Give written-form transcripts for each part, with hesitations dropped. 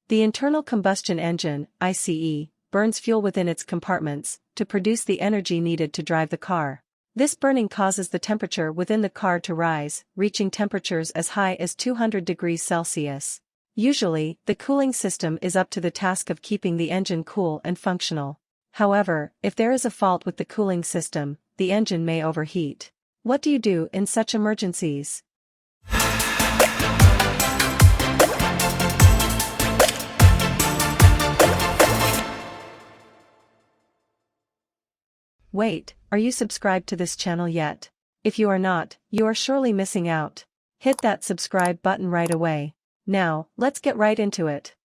The internal combustion engine, ICE, burns fuel within its compartments to produce the energy needed to drive the car. This burning causes the temperature within the car to rise, reaching temperatures as high as 200 degrees Celsius. Usually, the cooling system is up to the task of keeping the engine cool and functional. However, if there is a fault with the cooling system, the engine may overheat. What do you do in such emergencies? Wait, are you subscribed to this channel yet? If you are not, you are surely missing out. Hit that subscribe button right away. Now, let's get right into it.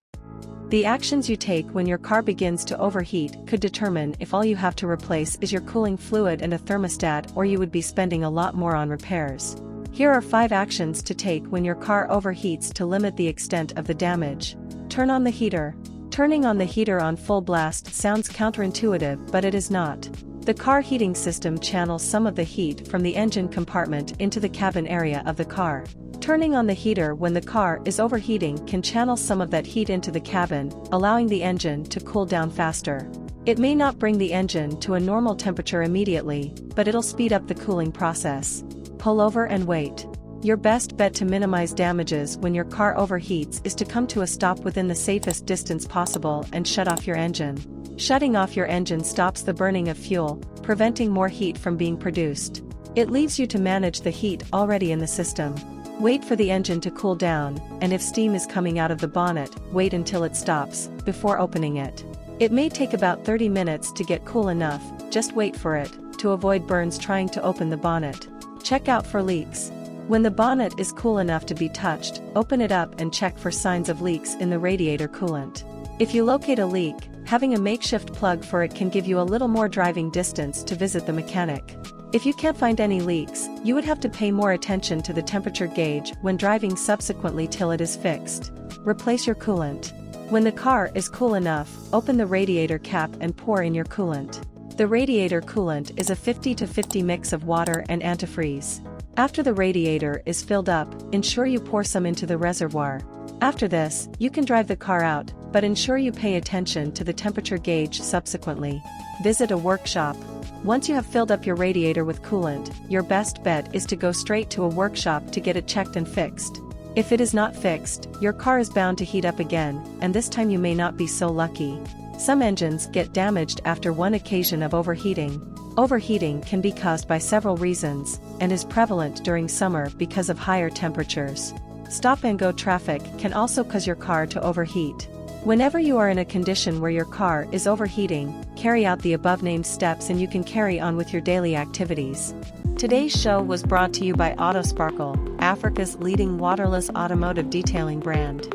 The actions you take when your car begins to overheat could determine if all you have to replace is your cooling fluid and a thermostat, or you would be spending a lot more on repairs. Here are 5 actions to take when your car overheats to limit the extent of the damage. Turn on the heater. Turning on the heater on full blast sounds counterintuitive, but it is not. The car heating system channels some of the heat from the engine compartment into the cabin area of the car. Turning on the heater when the car is overheating can channel some of that heat into the cabin, allowing the engine to cool down faster. It may not bring the engine to a normal temperature immediately, but it'll speed up the cooling process. Pull over and wait. Your best bet to minimize damages when your car overheats is to come to a stop within the safest distance possible and shut off your engine. Shutting off your engine stops the burning of fuel, preventing more heat from being produced. It leaves you to manage the heat already in the system. Wait for the engine to cool down, and if steam is coming out of the bonnet, wait until it stops, before opening it. It may take about 30 minutes to get cool enough, just wait for it, to avoid burns trying to open the bonnet. Check out for leaks. When the bonnet is cool enough to be touched, open it up and check for signs of leaks in the radiator coolant. If you locate a leak, having a makeshift plug for it can give you a little more driving distance to visit the mechanic. If you can't find any leaks, you would have to pay more attention to the temperature gauge when driving subsequently till it is fixed. Replace your coolant. When the car is cool enough, open the radiator cap and pour in your coolant. The radiator coolant is a 50-50 mix of water and antifreeze. After the radiator is filled up, ensure you pour some into the reservoir. After this, you can drive the car out, but ensure you pay attention to the temperature gauge subsequently. Visit a workshop. Once you have filled up your radiator with coolant, your best bet is to go straight to a workshop to get it checked and fixed. If it is not fixed, your car is bound to heat up again, and this time you may not be so lucky. Some engines get damaged after one occasion of overheating. Overheating can be caused by several reasons, and is prevalent during summer because of higher temperatures. Stop-and-go traffic can also cause your car to overheat. Whenever you are in a condition where your car is overheating, carry out the above-named steps and you can carry on with your daily activities. Today's show was brought to you by Autosparkle, Africa's leading waterless automotive detailing brand.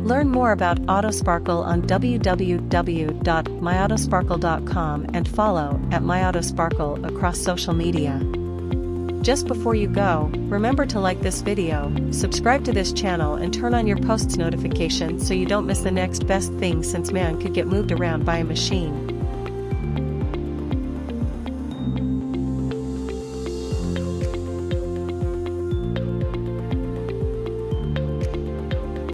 Learn more about Autosparkle on www.myautosparkle.com and follow @myAutosparkle across social media. Just before you go, remember to like this video, subscribe to this channel and turn on your posts notifications so you don't miss the next best thing, since man could get moved around by a machine.